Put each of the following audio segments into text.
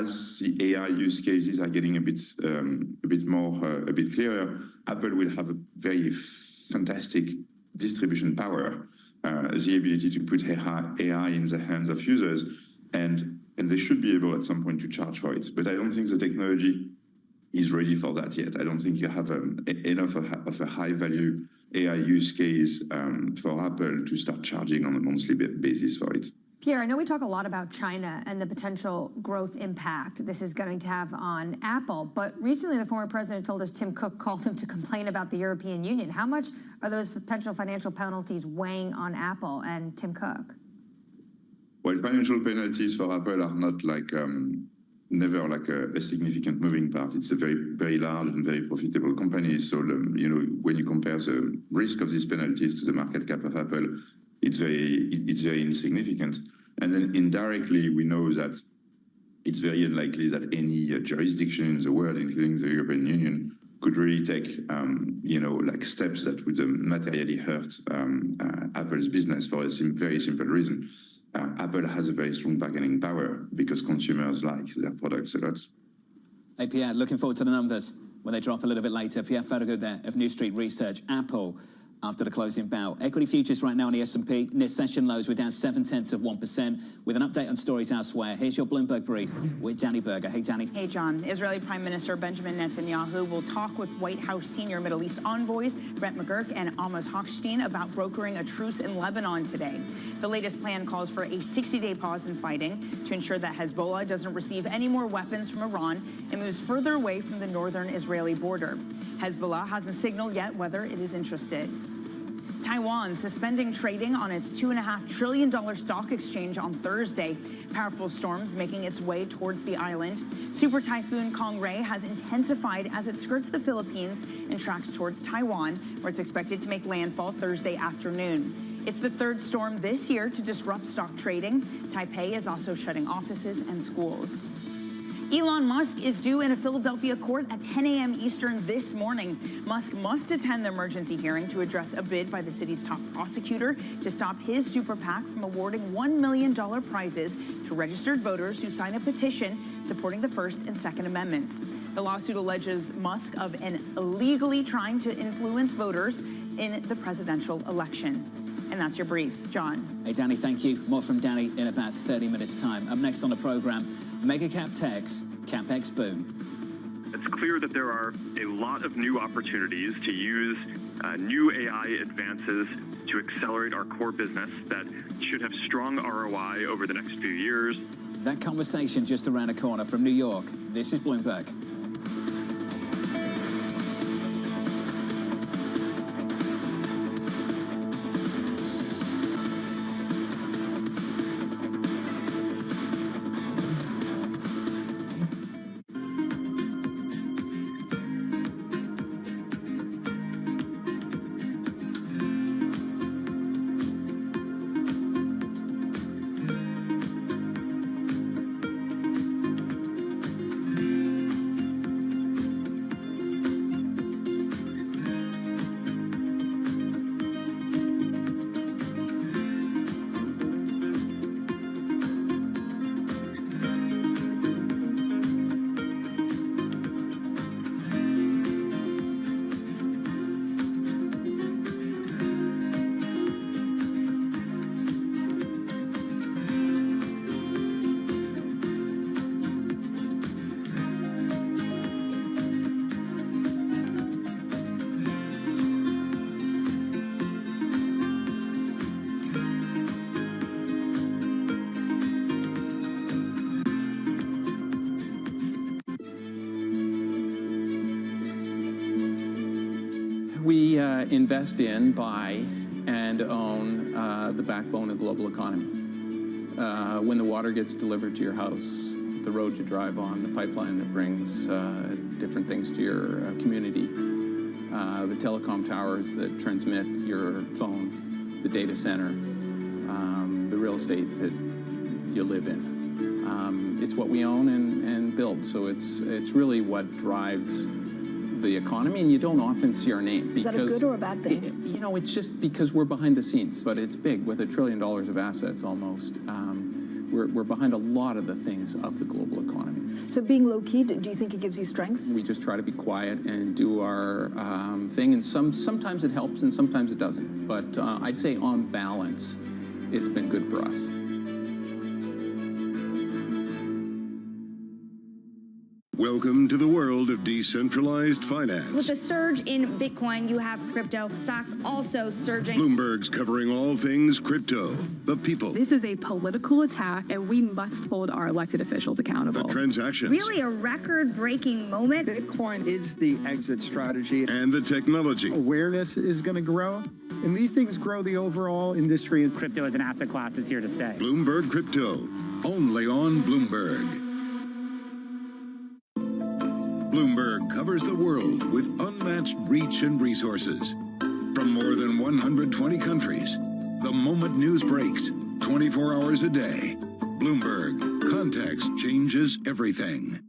as the AI use cases are getting a bit clearer, Apple will have a very fantastic distribution power, the ability to put AI in the hands of users, and they should be able at some point to charge for it. But I don't think the technology is ready for that yet. I don't think you have enough of a high-value AI use case for Apple to start charging on a monthly basis for it. Pierre, I know we talk a lot about China and the potential growth impact this is going to have on Apple, but recently the former president told us Tim Cook called him to complain about the European Union. How much are those potential financial penalties weighing on Apple and Tim Cook? Well, financial penalties for Apple are not never a significant moving part. It's a very, very large and very profitable company. So, when you compare the risk of these penalties to the market cap of Apple, it's very insignificant. And then indirectly, we know that it's very unlikely that any jurisdiction in the world, including the European Union, could really take, steps that would materially hurt Apple's business for a very simple reason. Apple has a very strong bargaining power because consumers like their products a lot. Hey, Pierre, looking forward to the numbers when they drop a little bit later. Pierre Ferragut there of New Street Research. Apple, after the closing bell. Equity futures right now on the S&P, near session lows, we're down 0.7%. With an update on stories elsewhere, here's your Bloomberg Brief with Danny Berger. Hey, Danny. Hey, John. Israeli Prime Minister Benjamin Netanyahu will talk with White House senior Middle East envoys Brett McGurk and Amos Hochstein about brokering a truce in Lebanon today. The latest plan calls for a 60-day pause in fighting to ensure that Hezbollah doesn't receive any more weapons from Iran and moves further away from the northern Israeli border. Hezbollah hasn't signaled yet whether it is interested. Taiwan suspending trading on its $2.5 trillion stock exchange on Thursday. Powerful storms making its way towards the island. Super Typhoon Kongray has intensified as it skirts the Philippines and tracks towards Taiwan, where it's expected to make landfall Thursday afternoon. It's the third storm this year to disrupt stock trading. Taipei is also shutting offices and schools. Elon Musk is due in a Philadelphia court at 10 a.m. Eastern this morning. Musk must attend the emergency hearing to address a bid by the city's top prosecutor to stop his super PAC from awarding $1 million prizes to registered voters who sign a petition supporting the First and Second Amendments. The lawsuit alleges Musk of illegally trying to influence voters in the presidential election. And that's your brief. John. Hey, Danny, thank you. More from Danny in about 30 minutes' time. Up next on the program, mega cap techs, CapEx boom. It's clear that there are a lot of new opportunities to use new AI advances to accelerate our core business that should have strong ROI over the next few years. That conversation just around the corner from New York. This is Bloomberg. We invest in, buy, and own the backbone of the global economy. When the water gets delivered to your house, the road you drive on, the pipeline that brings different things to your community, the telecom towers that transmit your phone, the data center, the real estate that you live in. It's what we own and build, so it's really what drives the economy, and you don't often see our name. Is that a good or a bad thing? It's just because we're behind the scenes, but it's big with $1 trillion of assets almost. We're behind a lot of the things of the global economy. So being low-key, do you think it gives you strength? We just try to be quiet and do our thing, and sometimes it helps and sometimes it doesn't. But I'd say on balance, it's been good for us. Welcome to the world of decentralized finance. With a surge in Bitcoin, you have crypto stocks also surging. Bloomberg's covering all things crypto, the people. This is a political attack, and we must hold our elected officials accountable. The transactions. Really a record-breaking moment. Bitcoin is the exit strategy. And the technology. Awareness is going to grow, and these things grow the overall industry. Crypto as an asset class is here to stay. Bloomberg Crypto, only on Bloomberg. Bloomberg covers the world with unmatched reach and resources. From more than 120 countries, the moment news breaks, 24 hours a day. Bloomberg, context changes everything.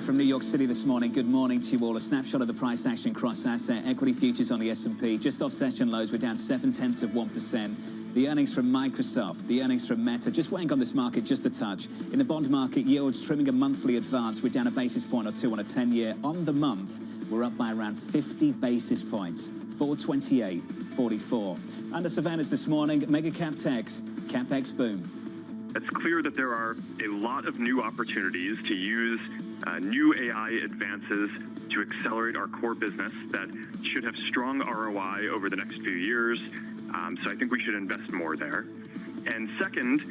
From New York City this morning, good morning to you all. A snapshot of the price action cross-asset equity futures on the S&P. Just off session lows, we're down 0.7%. The earnings from Microsoft, the earnings from Meta, just weighing on this market just a touch. In the bond market, yields trimming a monthly advance. We're down a basis point or two on a 10-year. On the month, we're up by around 50 basis points, 428.44. Under surveillance this morning, mega cap techs, CapEx boom. It's clear that there are a lot of new opportunities to use new AI advances to accelerate our core business that should have strong ROI over the next few years. So I think we should invest more there. And second,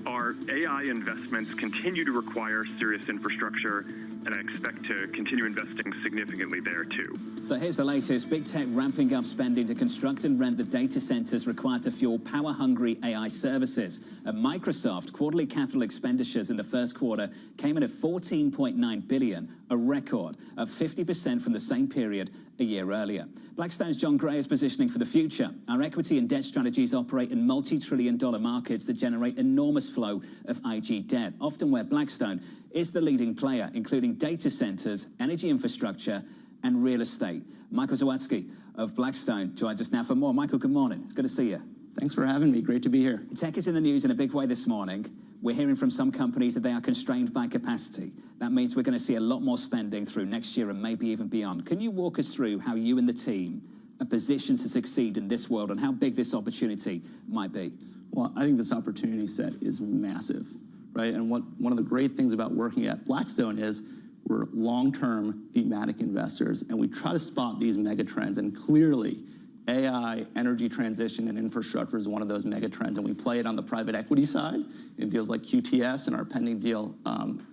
our AI investments continue to require serious infrastructure, and I expect to continue investing significantly there too. So here's the latest. Big tech ramping up spending to construct and rent the data centers required to fuel power-hungry AI services. At Microsoft, quarterly capital expenditures in the first quarter came in at $14.9 billion, a record, up 50% from the same period a year earlier. Blackstone's John Gray is positioning for the future. Our equity and debt strategies operate in multi-trillion-dollar markets that generate enormous flow of IG debt, often where Blackstone is the leading player, including data centers, energy infrastructure, and real estate. Michael Zawadzki of Blackstone joins us now for more. Michael, good morning. It's good to see you. Thanks for having me. Great to be here. Tech is in the news in a big way this morning. We're hearing from some companies that they are constrained by capacity. That means we're going to see a lot more spending through next year and maybe even beyond. Can you walk us through how you and the team are positioned to succeed in this world and how big this opportunity might be? Well, I think this opportunity set is massive, right? And one of the great things about working at Blackstone is we're long-term thematic investors, and we try to spot these mega trends. And clearly, AI, energy transition, and infrastructure is one of those mega trends, and we play it on the private equity side in deals like QTS and our pending deal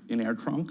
in AirTrunk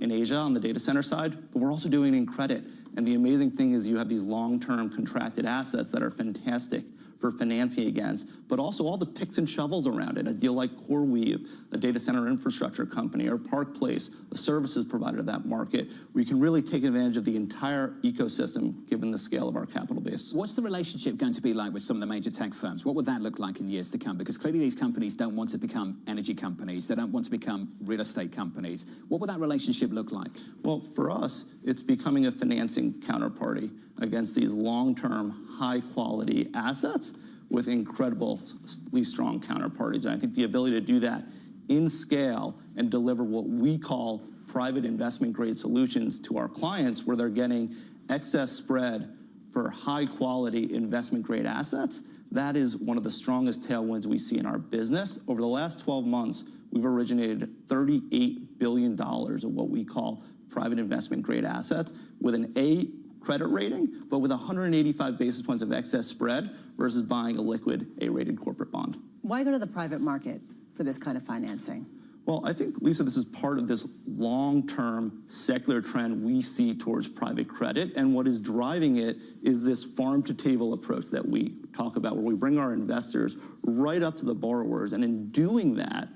in Asia on the data center side, but we're also doing it in credit. And the amazing thing is you have these long-term contracted assets that are fantastic for financing against, but also all the picks and shovels around it. A deal like CoreWeave, a data center infrastructure company, or Park Place, a services provider to that market. We can really take advantage of the entire ecosystem given the scale of our capital base. What's the relationship going to be like with some of the major tech firms? What would that look like in years to come? Because clearly these companies don't want to become energy companies. They don't want to become real estate companies. What would that relationship look like? Well, for us, it's becoming a financing counterparty against these long-term, high-quality assets with incredibly strong counterparties. And I think the ability to do that in scale and deliver what we call private investment-grade solutions to our clients, where they're getting excess spread for high-quality investment-grade assets, that is one of the strongest tailwinds we see in our business. Over the last 12 months, we've originated $38 billion of what we call private investment-grade assets with an A credit rating, but with 185 basis points of excess spread versus buying a liquid A-rated corporate bond. Why go to the private market for this kind of financing? Well, I think, Lisa, this is part of this long-term secular trend we see towards private credit, and what is driving it is this farm-to-table approach that we talk about, where we bring our investors right up to the borrowers, and in doing that,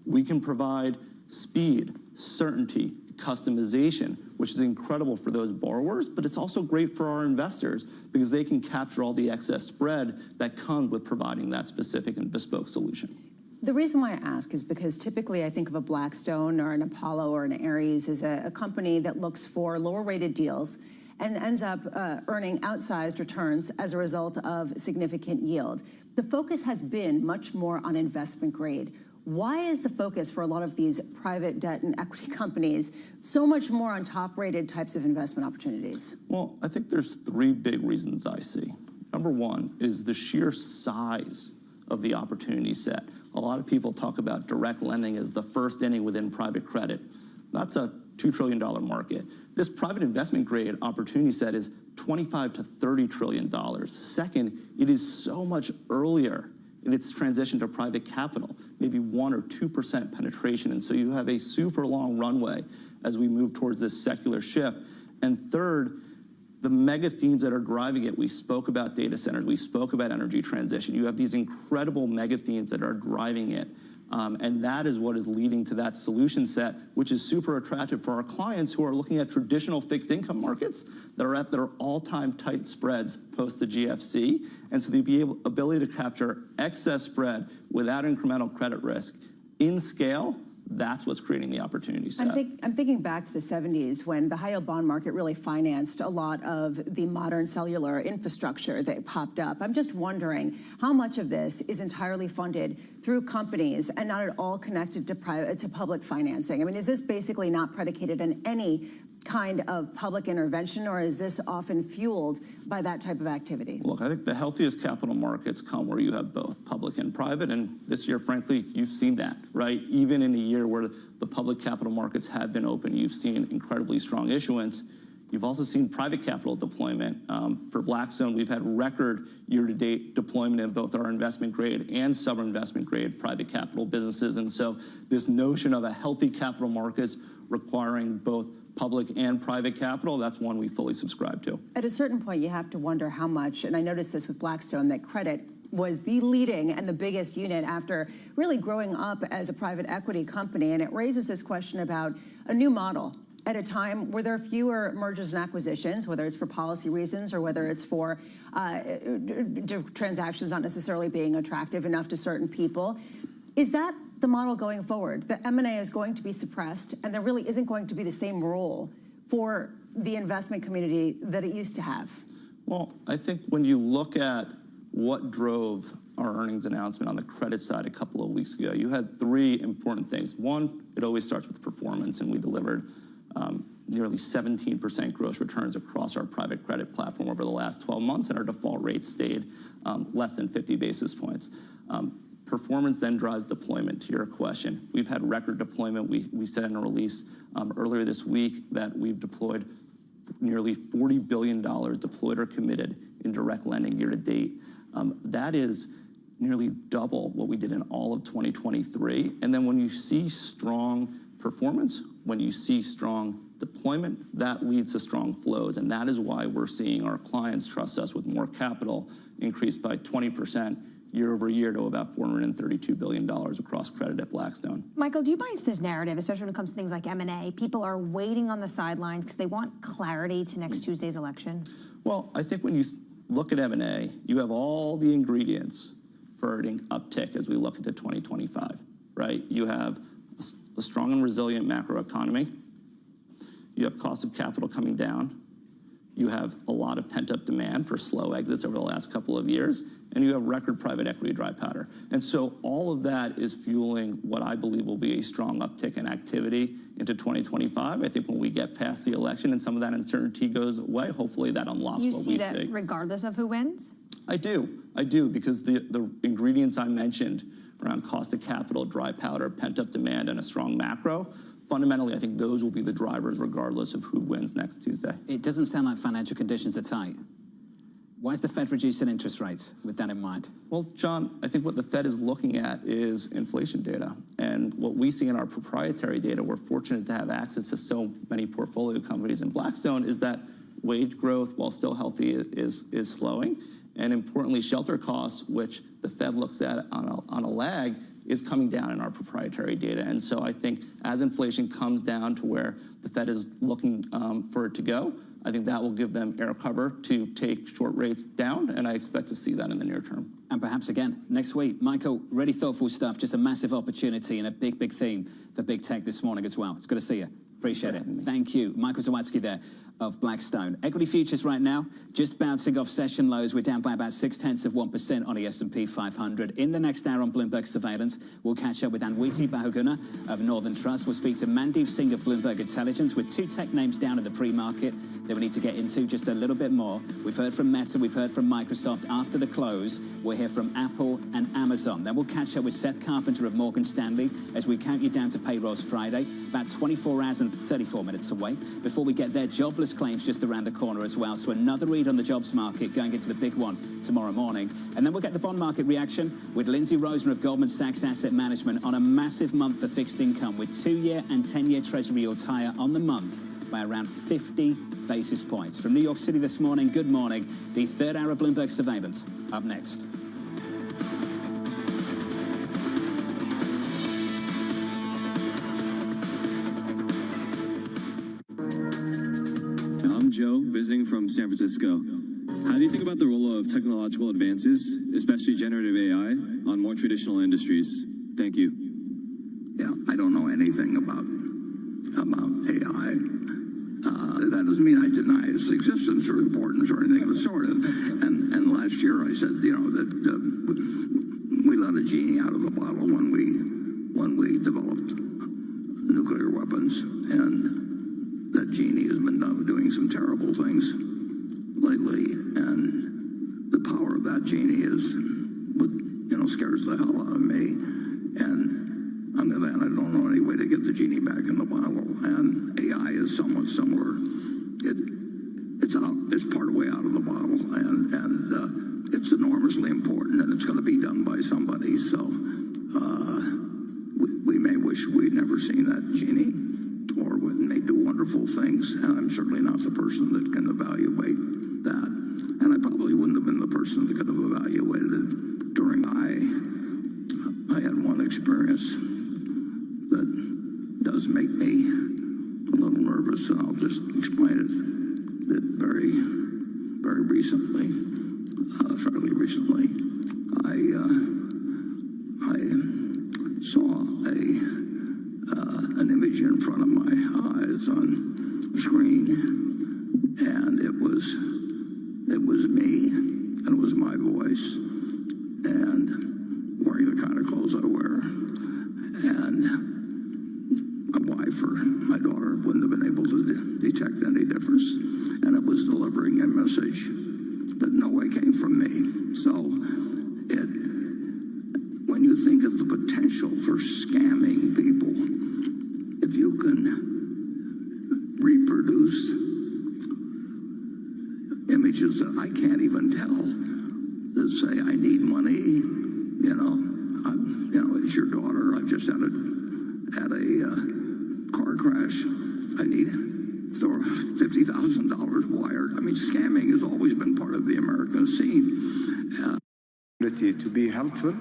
we can provide speed, certainty, customization, which is incredible for those borrowers, but it's also great for our investors because they can capture all the excess spread that comes with providing that specific and bespoke solution. The reason why I ask is because typically I think of a Blackstone or an Apollo or an Ares as a company that looks for lower-rated deals and ends up earning outsized returns as a result of significant yield. The focus has been much more on investment grade. Why is the focus for a lot of these private debt and equity companies so much more on top-rated types of investment opportunities? Well, I think there's three big reasons I see. Number one is the sheer size of the opportunity set. A lot of people talk about direct lending as the first inning within private credit. That's a $2 trillion market. This private investment grade opportunity set is $25 to $30 trillion. Second, it is so much earlier in its transition to private capital, maybe 1 or 2% penetration. And so you have a super long runway as we move towards this secular shift. And third, the mega themes that are driving it. We spoke about data centers. We spoke about energy transition. You have these incredible mega themes that are driving it. And that is what is leading to that solution set, which is super attractive for our clients who are looking at traditional fixed income markets that are at their all-time tight spreads post the GFC. And so the ability to capture excess spread without incremental credit risk in scale, that's what's creating the opportunity set. I'm thinking back to the 70s when the high-yield bond market really financed a lot of the modern cellular infrastructure that popped up. I'm just wondering how much of this is entirely funded through companies and not at all connected to public financing. I mean, is this basically not predicated on any kind of public intervention, or is this often fueled by that type of activity? Look, I think the healthiest capital markets come where you have both public and private, and this year, frankly, you've seen that, right? Even in a year where the public capital markets have been open, you've seen incredibly strong issuance. You've also seen private capital deployment. For Blackstone, we've had record year-to-date deployment in both our investment grade and sub-investment grade private capital businesses. And so this notion of a healthy capital markets requiring both public and private capital, that's one we fully subscribe to. At a certain point, you have to wonder how much, and I noticed this with Blackstone, that credit was the leading and the biggest unit after really growing up as a private equity company. And it raises this question about a new model at a time where there are fewer mergers and acquisitions, whether it's for policy reasons or whether it's for transactions not necessarily being attractive enough to certain people. Is that the model going forward? The M&A is going to be suppressed, and there really isn't going to be the same role for the investment community that it used to have? Well, I think when you look at what drove our earnings announcement on the credit side a couple of weeks ago, you had three important things. One, it always starts with performance, and we delivered nearly 17% gross returns across our private credit platform over the last 12 months, and our default rate stayed less than 50 basis points. Performance then drives deployment, to your question. We've had record deployment. We said in a release earlier this week that we've deployed nearly $40 billion deployed or committed in direct lending year to date. That is nearly double what we did in all of 2023. And then when you see strong performance, when you see strong deployment, that leads to strong flows. And that is why we're seeing our clients trust us with more capital increase by 20% year over year to about $432 billion across credit at Blackstone. Michael, do you buy into this narrative, especially when it comes to things like M&A? People are waiting on the sidelines because they want clarity to next Tuesday's election. Well, I think when you look at M&A, you have all the ingredients for an uptick as we look into 2025, right? You have a strong and resilient macroeconomy. You have cost of capital coming down. You have a lot of pent-up demand for slow exits over the last couple of years, and you have record private equity dry powder. And so all of that is fueling what I believe will be a strong uptick in activity into 2025. I think when we get past the election and some of that uncertainty goes away, hopefully that unlocks what we see. You see that regardless of who wins? I do, because the ingredients I mentioned around cost of capital, dry powder, pent-up demand, and a strong macro, fundamentally, I think those will be the drivers regardless of who wins next Tuesday. It doesn't sound like financial conditions are tight. Why is the Fed reducing interest rates with that in mind? Well, John, I think what the Fed is looking at is inflation data. And what we see in our proprietary data, we're fortunate to have access to so many portfolio companies in Blackstone, is that wage growth, while still healthy, is slowing. And importantly, shelter costs, which the Fed looks at on a lag, is coming down in our proprietary data. And so I think as inflation comes down to where the Fed is looking for it to go, I think that will give them air cover to take short rates down, and I expect to see that in the near term. And perhaps again next week. Michael, really thoughtful stuff, just a massive opportunity and a big, big theme for big tech this morning as well. It's good to see you. Appreciate it. Thank you. Michael Zawadzki there of Blackstone. Equity futures right now just bouncing off session lows. We're down by about 0.6% on the S&P 500. In the next hour on Bloomberg Surveillance, we'll catch up with Anwiti Bahuguna of Northern Trust. We'll speak to Mandeep Singh of Bloomberg Intelligence with two tech names down in the pre-market that we need to get into just a little bit more. We've heard from Meta, we've heard from Microsoft. After the close, we'll hear from Apple and Amazon. Then we'll catch up with Seth Carpenter of Morgan Stanley as we count you down to payrolls Friday, about 24 hours and 34 minutes away. Before we get there, jobless claims just around the corner as well. So another read on the jobs market going into the big one tomorrow morning. And then we'll get the bond market reaction with Lindsay Rosner of Goldman Sachs Asset Management on a massive month for fixed income with 2-year and 10-year Treasury yields higher on the month by around 50 basis points. From New York City this morning, good morning. The third hour of Bloomberg Surveillance up next. I'm Joe, visiting from San Francisco. How do you think about the role of technological advances, especially generative AI, on more traditional industries? Thank you. Yeah, I don't know anything about AI. That doesn't mean I deny its existence or importance or anything of the sort. And last year I said, that we let a genie out of the bottle when we developed nuclear weapons, and that genie has been doing some terrible things lately, and the power of that genie scares the hell out of me. And on the other hand, I don't know any way to get the genie back in the bottle. And AI is somewhat similar. It's part way out of the bottle, and it's enormously important, and it's going to be done by somebody. So we may wish we'd never seen that genie, or it may do wonderful things. And I'm certainly not the person that can evaluate that. And I probably wouldn't have been the person that could have evaluated it during I had one experience that does make me a little nervous, and I'll just explain it. That very recently, fairly recently, I saw an image in front of my eyes on the screen, and it was me, and it was my voice, and wearing the kind of clothes I wear, and my wife or my daughter wouldn't have been able to detect any difference, and it was delivering a message that no way came from me. So when you think of the potential for scamming people, if you can reproduce images that I can't even tell, that say, I need money, it's your daughter, I've just had a car crash, I need $50,000 wired. I mean, scamming has always been part of the American scene. To be helpful,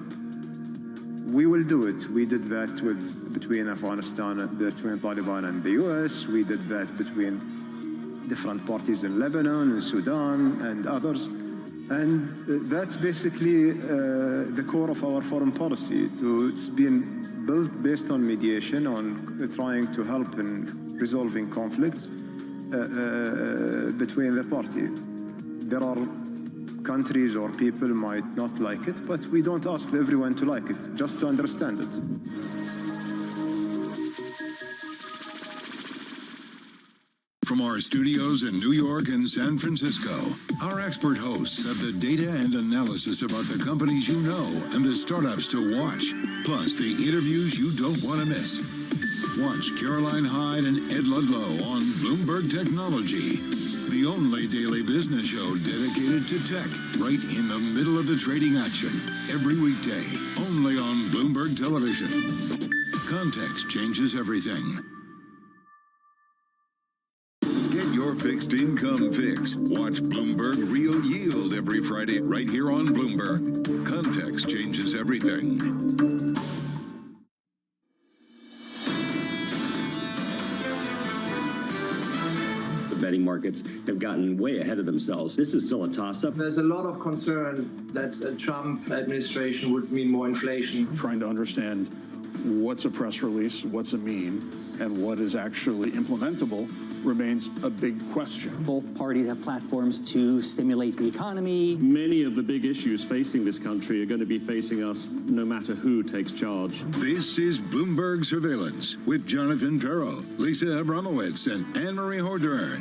we will do it. We did that between Afghanistan, between Taliban and the US. We did that between different parties in Lebanon and Sudan and others. And that's basically the core of our foreign policy. It's been built based on mediation, on trying to help in resolving conflicts between the party. There are countries or people might not like it, but we don't ask everyone to like it, just to understand it. From our studios in New York and San Francisco, our expert hosts have the data and analysis about the companies you know and the startups to watch, plus the interviews you don't want to miss. Watch Caroline Hyde and Ed Ludlow on Bloomberg Technology, the only daily business show dedicated to tech, right in the middle of the trading action, every weekday, only on Bloomberg Television. Context changes everything. Get your fixed income fix. Watch Bloomberg Real Yield every Friday, right here on Bloomberg. Context changes everything. markets have gotten way ahead of themselves. This is still a toss-up. There's a lot of concern that a Trump administration would mean more inflation. Trying to understand what's a press release, what's a meme, and what is actually implementable remains a big question. Both parties have platforms to stimulate the economy. Many of the big issues facing this country are going to be facing us no matter who takes charge. This is Bloomberg Surveillance with Jonathan Ferro, Lisa Abramowitz, and Anne-Marie Hordern.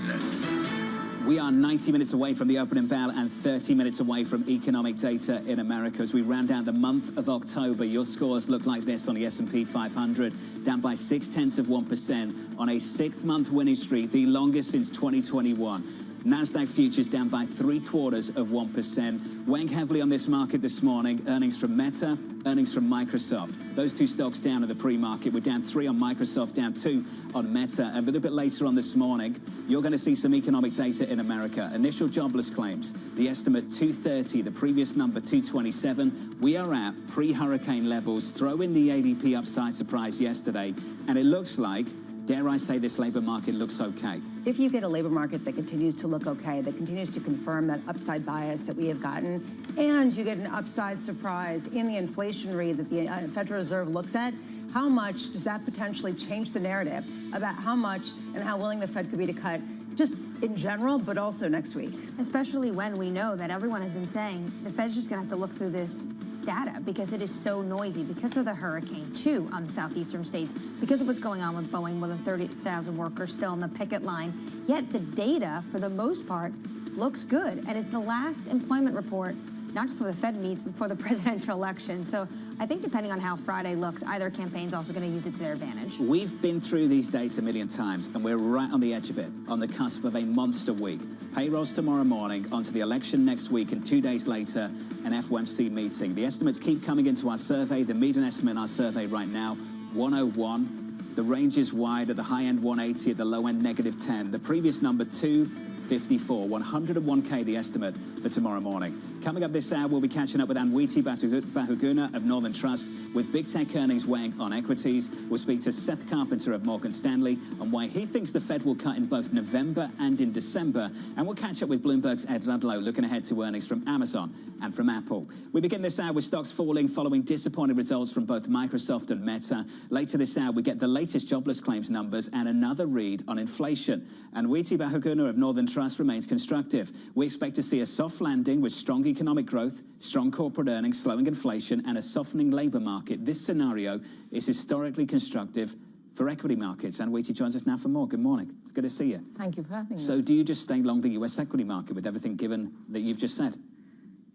We are 90 minutes away from the opening bell and 30 minutes away from economic data in America. As we round out the month of October, your scores look like this on the S&P 500, down by 0.6% on a sixth-month winning streak, the longest since 2021. NASDAQ futures down by 0.75%. Weighing heavily on this market this morning, earnings from Meta, earnings from Microsoft. Those two stocks down in the pre-market. We're down 3 on Microsoft, down 2 on Meta. And a little bit later on this morning, you're going to see some economic data in America. Initial jobless claims, the estimate 230, the previous number 227. We are at pre-hurricane levels. Throw in the ADP upside surprise yesterday, and it looks like, dare I say, this labor market looks okay. If you get a labor market that continues to look okay, that continues to confirm that upside bias that we have gotten, and you get an upside surprise in the inflation rate that the Federal Reserve looks at, how much does that potentially change the narrative about how much and how willing the Fed could be to cut, just in general, but also next week? Especially when we know that everyone has been saying the Fed's just going to have to look through this data because it is so noisy, because of the hurricane, too, on the southeastern states, because of what's going on with Boeing, more than 30,000 workers still on the picket line. Yet the data, for the most part, looks good. And it's the last employment report, not just for the Fed meets, but for the presidential election. So I think depending on how Friday looks, either campaign's also going to use it to their advantage. We've been through these days a million times, and we're right on the edge of it, on the cusp of a monster week. Payrolls tomorrow morning, onto the election next week, and 2 days later, an FOMC meeting. The estimates keep coming into our survey. The median estimate in our survey right now, 101. The range is wide, at the high end 180, at the low end -10. The previous number 254, 101K the estimate for tomorrow morning. Coming up this hour, we'll be catching up with Anwiti Bahuguna of Northern Trust with big tech earnings weighing on equities. We'll speak to Seth Carpenter of Morgan Stanley on why he thinks the Fed will cut in both November and in December. And we'll catch up with Bloomberg's Ed Ludlow looking ahead to earnings from Amazon and from Apple. We begin this hour with stocks falling following disappointing results from both Microsoft and Meta. Later this hour, we get the latest jobless claims numbers and another read on inflation. Anwiti Bahuguna of Northern Trust remains constructive. We expect to see a soft landing with strong economic growth, strong corporate earnings, slowing inflation, and a softening labor market. This scenario is historically constructive for equity markets. Anwiti joins us now for more. Good morning. It's good to see you. Thank you for having me. So do you just stay long the US equity market with everything given that you've just said?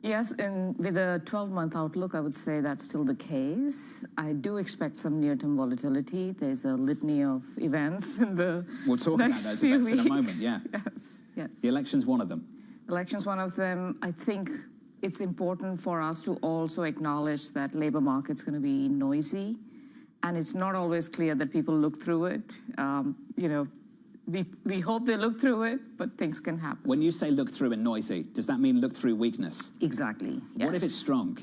Yes, and with a 12-month outlook, I would say that's still the case. I do expect some near-term volatility. There's a litany of events in the We'll talk about those events in a moment, yeah. Yes. The election's one of them. Election's one of them. I think it's important for us to also acknowledge that labor market's going to be noisy, and it's not always clear that people look through it. We hope they look through it, but things can happen. When you say look through and noisy, does that mean look through weakness? Exactly, yes. What if it's strong?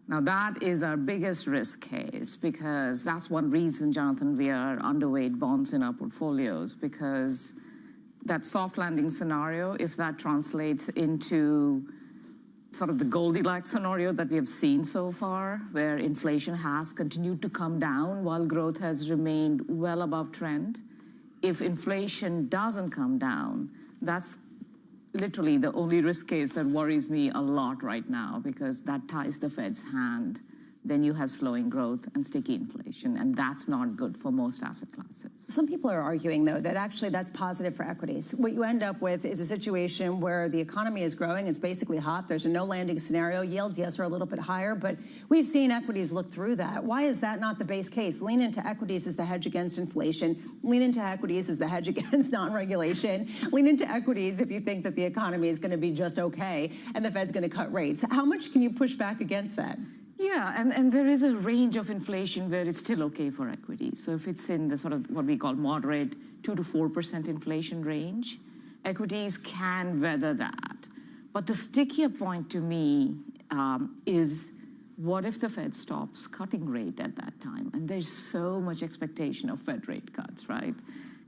Now, that is our biggest risk case, because that's one reason, Jonathan, we are underweight bonds in our portfolios, because that soft landing scenario, if that translates into sort of the Goldilocks scenario that we have seen so far, where inflation has continued to come down while growth has remained well above trend, if inflation doesn't come down, that's literally the only risk case that worries me a lot right now, because that ties the Fed's hand. Then you have slowing growth and sticky inflation, and that's not good for most asset classes. Some people are arguing, though, that actually that's positive for equities. What you end up with is a situation where the economy is growing, it's basically hot, there's a no landing scenario, yields, yes, are a little bit higher, but we've seen equities look through that. Why is that not the base case? Lean into equities as the hedge against inflation, lean into equities as the hedge against non-regulation, lean into equities if you think that the economy is going to be just okay and the Fed's going to cut rates. How much can you push back against that? Yeah, and there is a range of inflation where it's still okay for equity. So if it's in the sort of what we call moderate 2 to 4% inflation range, equities can weather that. But the stickier point to me is, what if the Fed stops cutting rate at that time? And there's so much expectation of Fed rate cuts, right?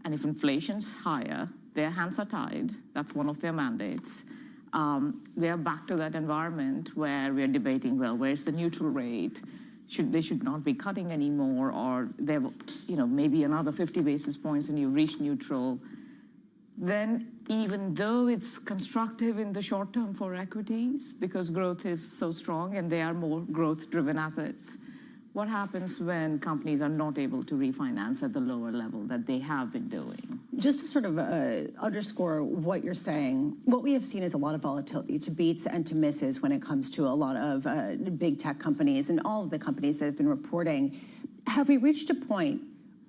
And if inflation's higher, Their hands are tied. That's one of their mandates. They are back to that environment where we're debating, well, where's the neutral rate? They should not be cutting anymore, or there, maybe another 50 basis points and you reach neutral. Then even though it's constructive in the short term for equities, because growth is so strong and they are more growth-driven assets, what happens when companies are not able to refinance at the lower level that they have been doing? Just to sort of underscore what you're saying, what we have seen is a lot of volatility to beats and to misses when it comes to a lot of big tech companies and all of the companies that have been reporting. Have we reached a point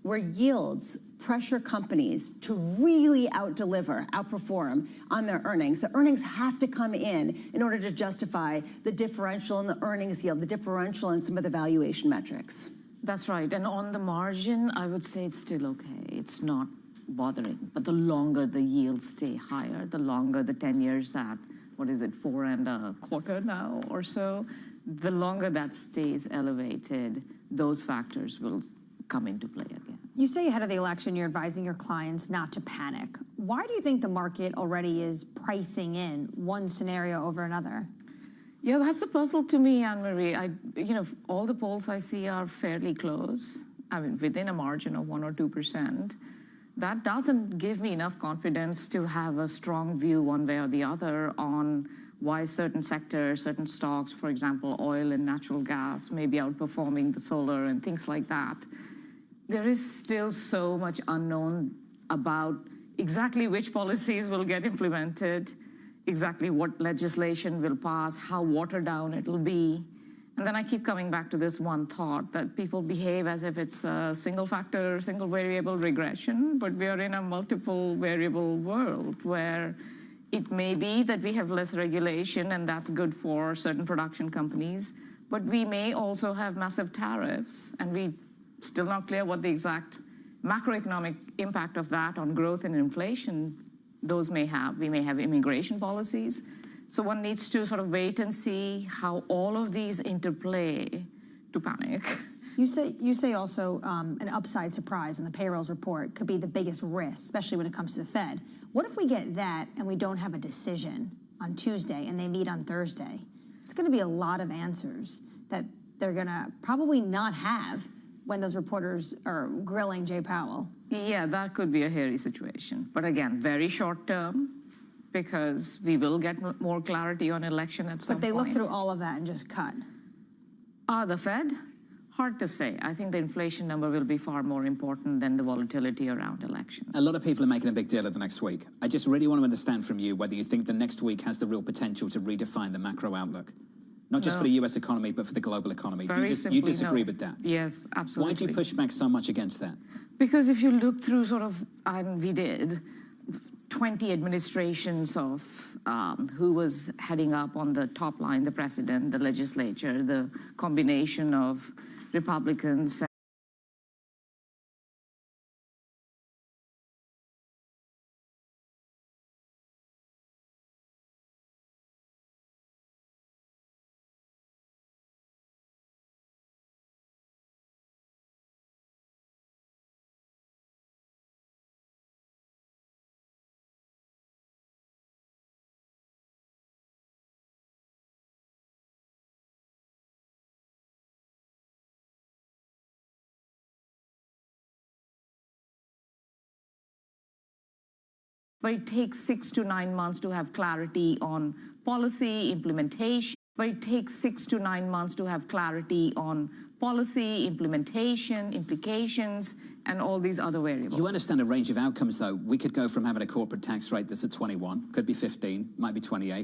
where yields pressure companies to really outperform on their earnings? The earnings have to come in order to justify the differential in the earnings yield, the differential in some of the valuation metrics. That's right. And on the margin, I would say it's still okay. It's not bothering. But the longer the yields stay higher, the longer the 10 years at, 4.25 now or so, the longer that stays elevated, those factors will come into play again. You say ahead of the election you're advising your clients not to panic. Why do you think the market already is pricing in one scenario over another? Yeah, that's a puzzle to me, Anne-Marie. All the polls I see are fairly close. I mean, within a margin of 1 or 2%. That doesn't give me enough confidence to have a strong view one way or the other on why certain sectors, certain stocks, for example, oil and natural gas, may be outperforming the solar and things like that. There is still so much unknown about exactly which policies will get implemented, exactly what legislation will pass, how watered down it'll be. And then I keep coming back to this one thought that people behave as if it's a single factor, single variable regression, but we are in a multiple variable world where it may be that we have less regulation and that's good for certain production companies, but we may also have massive tariffs, and we still not clear what the exact macroeconomic impact of that on growth and inflation those may have. We may have immigration policies. So one needs to sort of wait and see how all of these interplay to panic. You say also an upside surprise in the payrolls report could be the biggest risk, especially when it comes to the Fed. What if we get that and we don't have a decision on Tuesday and they meet on Thursday? It's going to be a lot of answers that they're going to probably not have when those reporters are grilling Jay Powell. Yeah, that could be a hairy situation. But again, very short term, because we will get more clarity on election at some point. But they look through all of that and just cut. The Fed? Hard to say. I think the inflation number will be far more important than the volatility around elections. A lot of people are making a big deal of the next week. I just really want to understand from you whether you think the next week has the real potential to redefine the macro outlook. Not just for the US economy, but for the global economy. You disagree with that? Yes, absolutely. Why do you push back so much against that? Because if you look through and we did, 20 administrations of who was heading up on the top line, the president, the legislature, the combination of Republicans. But it takes 6 to 9 months to have clarity on policy implementation. Implications, and all these other variables. You understand a range of outcomes, though. We could go from having a corporate tax rate that's at 21, could be 15, might be 28.